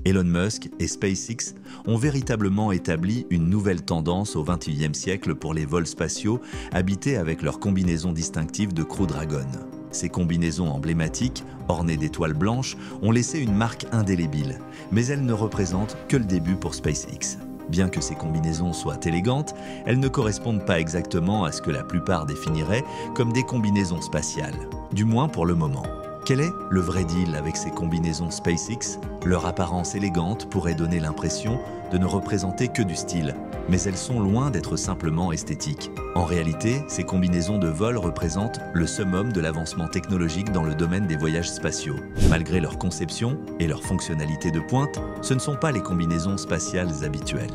Elon Musk et SpaceX ont véritablement établi une nouvelle tendance au XXIe siècle pour les vols spatiaux habités avec leur combinaison distinctive de Crew Dragon. Ces combinaisons emblématiques, ornées d'étoiles blanches, ont laissé une marque indélébile, mais elles ne représentent que le début pour SpaceX. Bien que ces combinaisons soient élégantes, elles ne correspondent pas exactement à ce que la plupart définiraient comme des combinaisons spatiales, du moins pour le moment. Quel est le vrai deal avec ces combinaisons SpaceX? Leur apparence élégante pourrait donner l'impression de ne représenter que du style, mais elles sont loin d'être simplement esthétiques. En réalité, ces combinaisons de vol représentent le summum de l'avancement technologique dans le domaine des voyages spatiaux. Malgré leur conception et leur fonctionnalité de pointe, ce ne sont pas les combinaisons spatiales habituelles.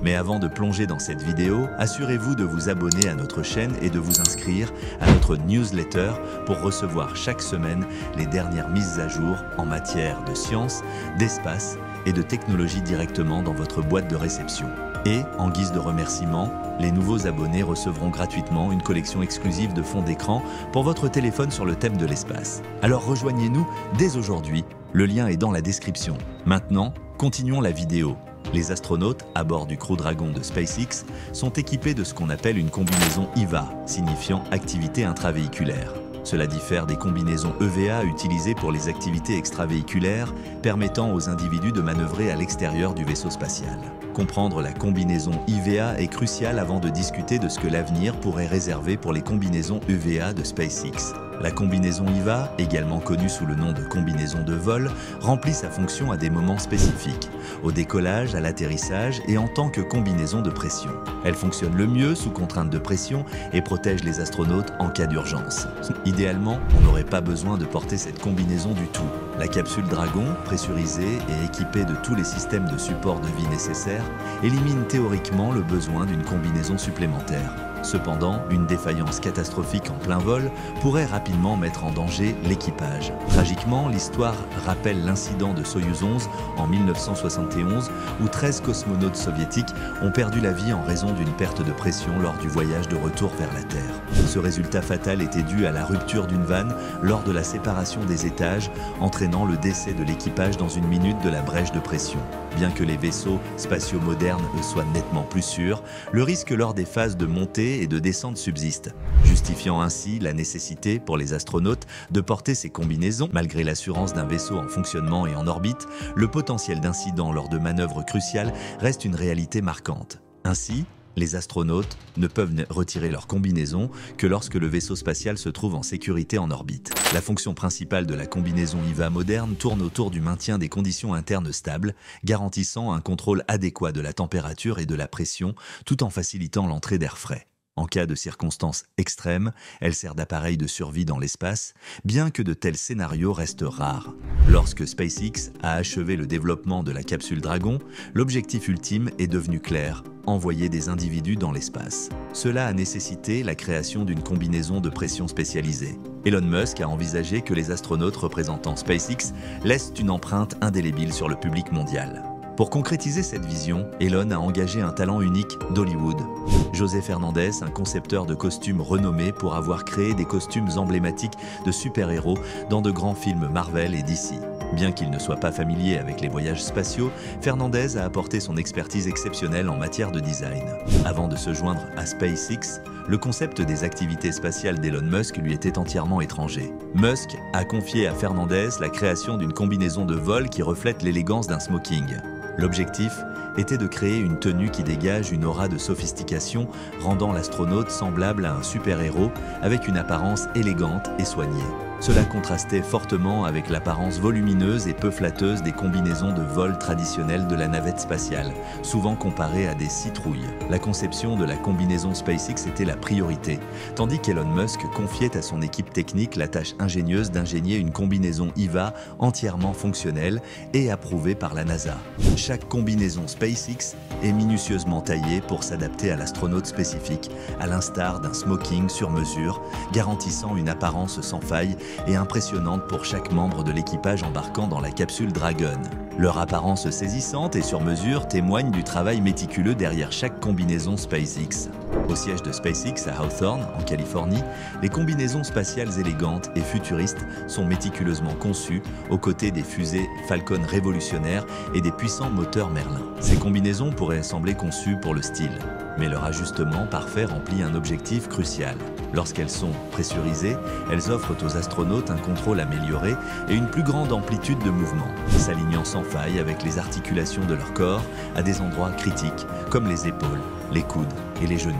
Mais avant de plonger dans cette vidéo, assurez-vous de vous abonner à notre chaîne et de vous inscrire à notre newsletter pour recevoir chaque semaine les dernières mises à jour en matière de science, d'espace et de technologie directement dans votre boîte de réception. Et, en guise de remerciement, les nouveaux abonnés recevront gratuitement une collection exclusive de fonds d'écran pour votre téléphone sur le thème de l'espace. Alors rejoignez-nous dès aujourd'hui, le lien est dans la description. Maintenant, continuons la vidéo. Les astronautes à bord du Crew Dragon de SpaceX sont équipés de ce qu'on appelle une combinaison EVA, signifiant activité intravéhiculaire. Cela diffère des combinaisons EVA utilisées pour les activités extravéhiculaires, permettant aux individus de manœuvrer à l'extérieur du vaisseau spatial. Comprendre la combinaison EVA est crucial avant de discuter de ce que l'avenir pourrait réserver pour les combinaisons EVA de SpaceX. La combinaison EVA, également connue sous le nom de combinaison de vol, remplit sa fonction à des moments spécifiques, au décollage, à l'atterrissage et en tant que combinaison de pression. Elle fonctionne le mieux sous contrainte de pression et protège les astronautes en cas d'urgence. Idéalement, on n'aurait pas besoin de porter cette combinaison du tout. La capsule Dragon, pressurisée et équipée de tous les systèmes de support de vie nécessaires, élimine théoriquement le besoin d'une combinaison supplémentaire. Cependant, une défaillance catastrophique en plein vol pourrait rapidement mettre en danger l'équipage. Tragiquement, l'histoire rappelle l'incident de Soyouz 11 en 1971 où 13 cosmonautes soviétiques ont perdu la vie en raison d'une perte de pression lors du voyage de retour vers la Terre. Ce résultat fatal était dû à la rupture d'une vanne lors de la séparation des étages, entraînant le décès de l'équipage dans une minute de la brèche de pression. Bien que les vaisseaux spatiaux modernes soient nettement plus sûrs, le risque lors des phases de montée et de descente subsiste, justifiant ainsi la nécessité pour les astronautes de porter ces combinaisons. Malgré l'assurance d'un vaisseau en fonctionnement et en orbite, le potentiel d'incident lors de manœuvres cruciales reste une réalité marquante. Ainsi, les astronautes ne peuvent retirer leur combinaison que lorsque le vaisseau spatial se trouve en sécurité en orbite. La fonction principale de la combinaison EVA moderne tourne autour du maintien des conditions internes stables, garantissant un contrôle adéquat de la température et de la pression, tout en facilitant l'entrée d'air frais. En cas de circonstances extrêmes, elle sert d'appareil de survie dans l'espace, bien que de tels scénarios restent rares. Lorsque SpaceX a achevé le développement de la capsule Dragon, l'objectif ultime est devenu clair: envoyer des individus dans l'espace. Cela a nécessité la création d'une combinaison de pression spécialisée. Elon Musk a envisagé que les astronautes représentant SpaceX laissent une empreinte indélébile sur le public mondial. Pour concrétiser cette vision, Elon a engagé un talent unique d'Hollywood. José Fernandez, un concepteur de costumes renommé pour avoir créé des costumes emblématiques de super-héros dans de grands films Marvel et DC. Bien qu'il ne soit pas familier avec les voyages spatiaux, Fernandez a apporté son expertise exceptionnelle en matière de design. Avant de se joindre à SpaceX, le concept des activités spatiales d'Elon Musk lui était entièrement étranger. Musk a confié à Fernandez la création d'une combinaison de vol qui reflète l'élégance d'un smoking. L'objectif était de créer une tenue qui dégage une aura de sophistication, rendant l'astronaute semblable à un super-héros avec une apparence élégante et soignée. Cela contrastait fortement avec l'apparence volumineuse et peu flatteuse des combinaisons de vol traditionnelles de la navette spatiale, souvent comparées à des citrouilles. La conception de la combinaison SpaceX était la priorité, tandis qu'Elon Musk confiait à son équipe technique la tâche ingénieuse d'ingénier une combinaison EVA entièrement fonctionnelle et approuvée par la NASA. Chaque combinaison SpaceX est minutieusement taillée pour s'adapter à l'astronaute spécifique, à l'instar d'un smoking sur mesure, garantissant une apparence sans faille et impressionnante pour chaque membre de l'équipage embarquant dans la capsule Dragon. Leur apparence saisissante et sur mesure témoigne du travail méticuleux derrière chaque combinaison SpaceX. Au siège de SpaceX à Hawthorne, en Californie, les combinaisons spatiales élégantes et futuristes sont méticuleusement conçues aux côtés des fusées Falcon révolutionnaires et des puissants moteurs Merlin. Ces combinaisons pourraient sembler conçues pour le style, mais leur ajustement parfait remplit un objectif crucial. Lorsqu'elles sont pressurisées, elles offrent aux astronautes un contrôle amélioré et une plus grande amplitude de mouvement, s'alignant sans faille avec les articulations de leur corps à des endroits critiques, comme les épaules, les coudes et les genoux.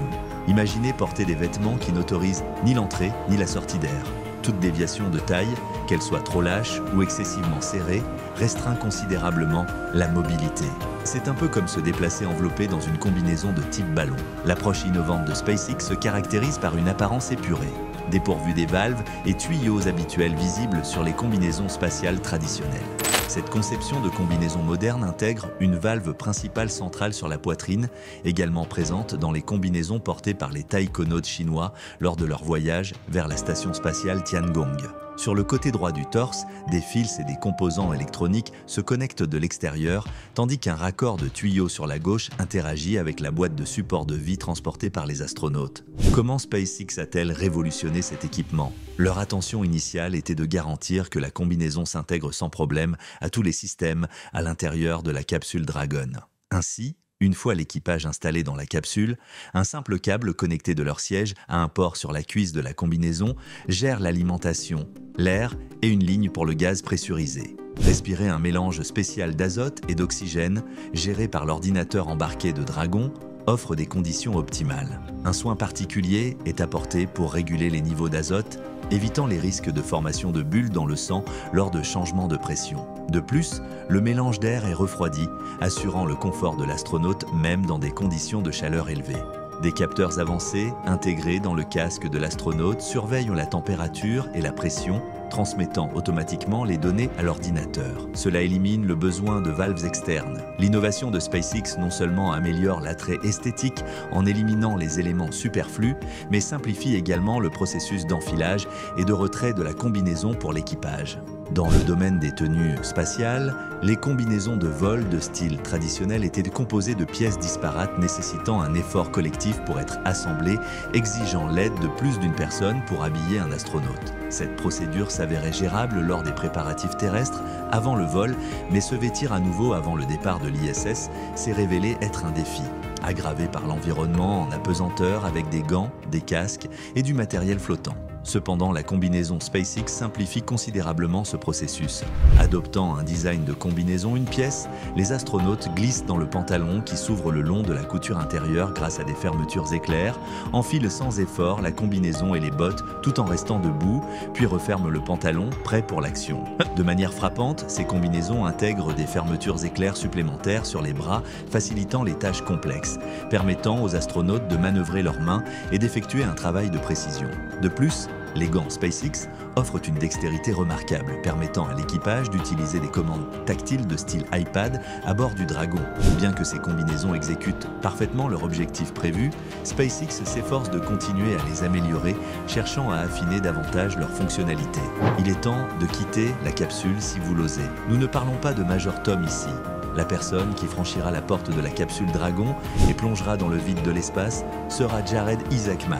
Imaginez porter des vêtements qui n'autorisent ni l'entrée ni la sortie d'air. Toute déviation de taille, qu'elle soit trop lâche ou excessivement serrée, restreint considérablement la mobilité. C'est un peu comme se déplacer enveloppé dans une combinaison de type ballon. L'approche innovante de SpaceX se caractérise par une apparence épurée, dépourvue des valves et tuyaux habituels visibles sur les combinaisons spatiales traditionnelles. Cette conception de combinaison moderne intègre une valve principale centrale sur la poitrine, également présente dans les combinaisons portées par les taïkonautes chinois lors de leur voyage vers la station spatiale Tiangong. Sur le côté droit du torse, des fils et des composants électroniques se connectent de l'extérieur, tandis qu'un raccord de tuyaux sur la gauche interagit avec la boîte de support de vie transportée par les astronautes. Comment SpaceX a-t-elle révolutionné cet équipement? Leur attention initiale était de garantir que la combinaison s'intègre sans problème à tous les systèmes à l'intérieur de la capsule Dragon. Ainsi, une fois l'équipage installé dans la capsule, un simple câble connecté de leur siège à un port sur la cuisse de la combinaison gère l'alimentation, l'air et une ligne pour le gaz pressurisé. Respirer un mélange spécial d'azote et d'oxygène géré par l'ordinateur embarqué de Dragon offre des conditions optimales. Un soin particulier est apporté pour réguler les niveaux d'azote, évitant les risques de formation de bulles dans le sang lors de changements de pression. De plus, le mélange d'air est refroidi, assurant le confort de l'astronaute même dans des conditions de chaleur élevées. Des capteurs avancés, intégrés dans le casque de l'astronaute, surveillent la température et la pression, transmettant automatiquement les données à l'ordinateur. Cela élimine le besoin de valves externes. L'innovation de SpaceX non seulement améliore l'attrait esthétique en éliminant les éléments superflus, mais simplifie également le processus d'enfilage et de retrait de la combinaison pour l'équipage. Dans le domaine des tenues spatiales, les combinaisons de vol de style traditionnel étaient composées de pièces disparates nécessitant un effort collectif pour être assemblées, exigeant l'aide de plus d'une personne pour habiller un astronaute. Cette procédure s'avérait gérable lors des préparatifs terrestres avant le vol, mais se vêtir à nouveau avant le départ de l'ISS s'est révélé être un défi, aggravé par l'environnement en apesanteur avec des gants, des casques et du matériel flottant. Cependant, la combinaison SpaceX simplifie considérablement ce processus. Adoptant un design de combinaison une pièce, les astronautes glissent dans le pantalon qui s'ouvre le long de la couture intérieure grâce à des fermetures éclairs, enfilent sans effort la combinaison et les bottes tout en restant debout, puis referment le pantalon, prêt pour l'action. De manière frappante, ces combinaisons intègrent des fermetures éclairs supplémentaires sur les bras, facilitant les tâches complexes, permettant aux astronautes de manœuvrer leurs mains et d'effectuer un travail de précision. De plus, les gants SpaceX offrent une dextérité remarquable, permettant à l'équipage d'utiliser des commandes tactiles de style iPad à bord du Dragon. Bien que ces combinaisons exécutent parfaitement leur objectif prévu, SpaceX s'efforce de continuer à les améliorer, cherchant à affiner davantage leurs fonctionnalités. Il est temps de quitter la capsule si vous l'osez. Nous ne parlons pas de Major Tom ici. La personne qui franchira la porte de la capsule Dragon et plongera dans le vide de l'espace sera Jared Isaacman.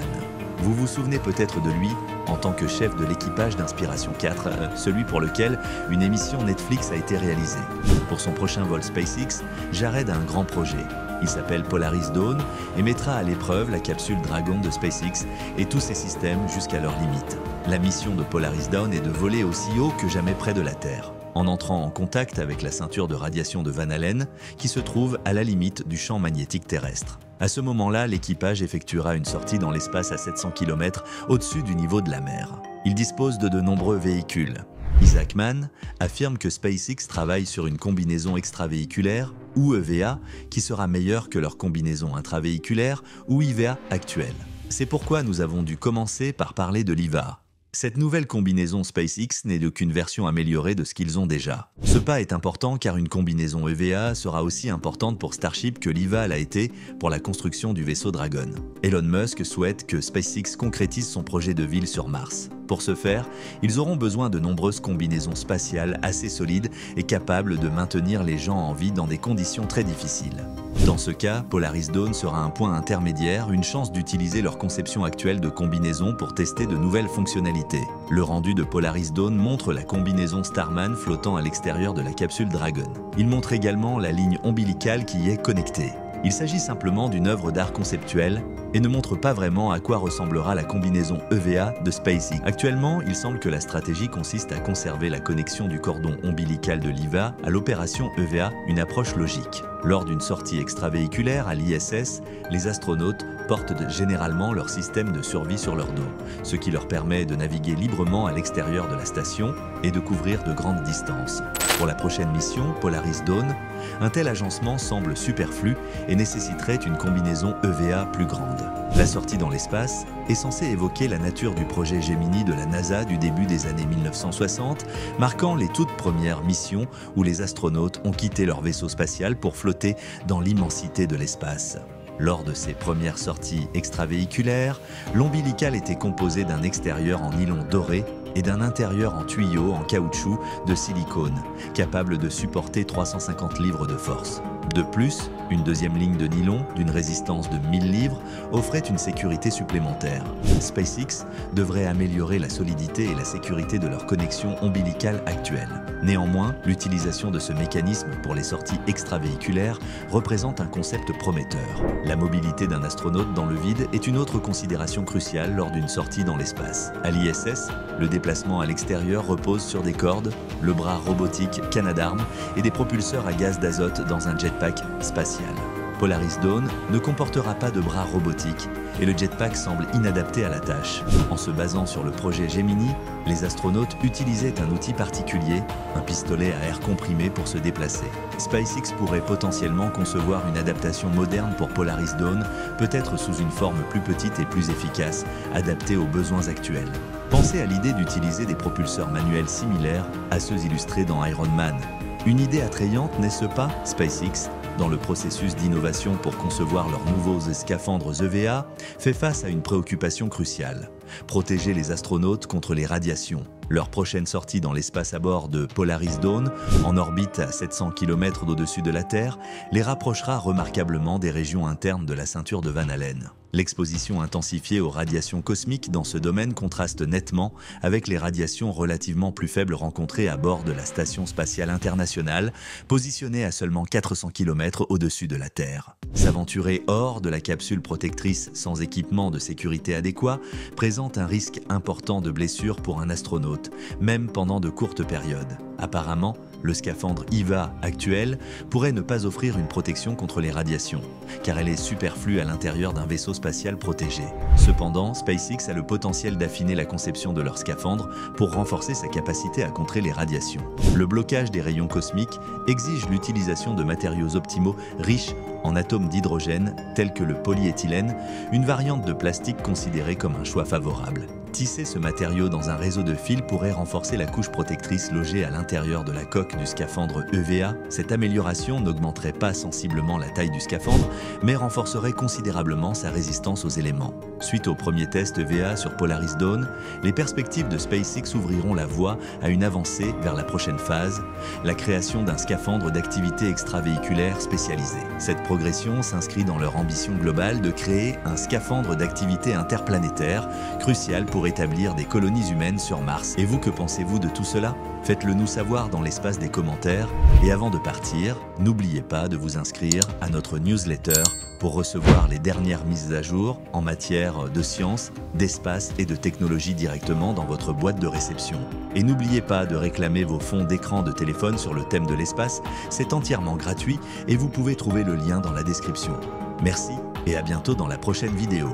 Vous vous souvenez peut-être de lui en tant que chef de l'équipage d'Inspiration 4, celui pour lequel une émission Netflix a été réalisée. Pour son prochain vol SpaceX, Jared a un grand projet. Il s'appelle Polaris Dawn et mettra à l'épreuve la capsule Dragon de SpaceX et tous ses systèmes jusqu'à leur limite. La mission de Polaris Dawn est de voler aussi haut que jamais près de la Terre, en entrant en contact avec la ceinture de radiation de Van Allen qui se trouve à la limite du champ magnétique terrestre. À ce moment-là, l'équipage effectuera une sortie dans l'espace à 700 km au-dessus du niveau de la mer. Il dispose de nombreux véhicules. Isaacman affirme que SpaceX travaille sur une combinaison extravéhiculaire, ou EVA, qui sera meilleure que leur combinaison intravéhiculaire, ou IVA actuelle. C'est pourquoi nous avons dû commencer par parler de l'IVA. Cette nouvelle combinaison SpaceX n'est qu'une version améliorée de ce qu'ils ont déjà. Ce pas est important car une combinaison EVA sera aussi importante pour Starship que l'IVA l'a été pour la construction du vaisseau Dragon. Elon Musk souhaite que SpaceX concrétise son projet de ville sur Mars. Pour ce faire, ils auront besoin de nombreuses combinaisons spatiales assez solides et capables de maintenir les gens en vie dans des conditions très difficiles. Dans ce cas, Polaris Dawn sera un point intermédiaire, une chance d'utiliser leur conception actuelle de combinaison pour tester de nouvelles fonctionnalités. Le rendu de Polaris Dawn montre la combinaison Starman flottant à l'extérieur de la capsule Dragon. Il montre également la ligne ombilicale qui y est connectée. Il s'agit simplement d'une œuvre d'art conceptuelle et ne montre pas vraiment à quoi ressemblera la combinaison EVA de SpaceX. Actuellement, il semble que la stratégie consiste à conserver la connexion du cordon ombilical de l'IVA à l'opération EVA, une approche logique. Lors d'une sortie extravéhiculaire à l'ISS, les astronautes portent généralement leur système de survie sur leur dos, ce qui leur permet de naviguer librement à l'extérieur de la station et de couvrir de grandes distances. Pour la prochaine mission, Polaris Dawn, un tel agencement semble superflu et nécessiterait une combinaison EVA plus grande. La sortie dans l'espace est censée évoquer la nature du projet Gemini de la NASA du début des années 1960, marquant les toutes premières missions où les astronautes ont quitté leur vaisseau spatial pour flotter dans l'immensité de l'espace. Lors de ces premières sorties extravéhiculaires, l'ombilical était composé d'un extérieur en nylon doré et d'un intérieur en tuyau en caoutchouc de silicone, capable de supporter 350 livres de force. De plus, une deuxième ligne de nylon d'une résistance de 1000 livres offrait une sécurité supplémentaire. SpaceX devrait améliorer la solidité et la sécurité de leur connexion ombilicale actuelle. Néanmoins, l'utilisation de ce mécanisme pour les sorties extravéhiculaires représente un concept prometteur. La mobilité d'un astronaute dans le vide est une autre considération cruciale lors d'une sortie dans l'espace. À l'ISS, le déplacement à l'extérieur repose sur des cordes, le bras robotique Canadarm et des propulseurs à gaz d'azote dans un jetpack spatial. Polaris Dawn ne comportera pas de bras robotiques et le jetpack semble inadapté à la tâche. En se basant sur le projet Gemini, les astronautes utilisaient un outil particulier, un pistolet à air comprimé pour se déplacer. SpaceX pourrait potentiellement concevoir une adaptation moderne pour Polaris Dawn, peut-être sous une forme plus petite et plus efficace, adaptée aux besoins actuels. Pensez à l'idée d'utiliser des propulseurs manuels similaires à ceux illustrés dans Iron Man. Une idée attrayante, n'est-ce pas? SpaceX, dans le processus d'innovation pour concevoir leurs nouveaux scaphandres EVA, fait face à une préoccupation cruciale: protéger les astronautes contre les radiations. Leur prochaine sortie dans l'espace à bord de Polaris Dawn, en orbite à 700 km au-dessus de la Terre, les rapprochera remarquablement des régions internes de la ceinture de Van Allen. L'exposition intensifiée aux radiations cosmiques dans ce domaine contraste nettement avec les radiations relativement plus faibles rencontrées à bord de la Station spatiale internationale, positionnée à seulement 400 km au-dessus de la Terre. S'aventurer hors de la capsule protectrice sans équipement de sécurité adéquat présente un risque important de blessure pour un astronaute, même pendant de courtes périodes. Apparemment, le scaphandre EVA actuel pourrait ne pas offrir une protection contre les radiations, car elle est superflue à l'intérieur d'un vaisseau spatial protégé. Cependant, SpaceX a le potentiel d'affiner la conception de leur scaphandre pour renforcer sa capacité à contrer les radiations. Le blocage des rayons cosmiques exige l'utilisation de matériaux optimaux riches en atomes d'hydrogène, tels que le polyéthylène, une variante de plastique considérée comme un choix favorable. Tisser ce matériau dans un réseau de fils pourrait renforcer la couche protectrice logée à l'intérieur de la coque du scaphandre EVA. Cette amélioration n'augmenterait pas sensiblement la taille du scaphandre, mais renforcerait considérablement sa résistance aux éléments. Suite au premier test EVA sur Polaris Dawn, les perspectives de SpaceX ouvriront la voie à une avancée vers la prochaine phase, la création d'un scaphandre d'activité extravéhiculaire spécialisé. Cette progression s'inscrit dans leur ambition globale de créer un scaphandre d'activité interplanétaire, crucial pour établir des colonies humaines sur Mars. Et vous, que pensez-vous de tout cela? Faites-le nous savoir dans l'espace des commentaires. Et avant de partir, n'oubliez pas de vous inscrire à notre newsletter pour recevoir les dernières mises à jour en matière de science, d'espace et de technologie directement dans votre boîte de réception. Et n'oubliez pas de réclamer vos fonds d'écran de téléphone sur le thème de l'espace, c'est entièrement gratuit et vous pouvez trouver le lien dans la description. Merci et à bientôt dans la prochaine vidéo.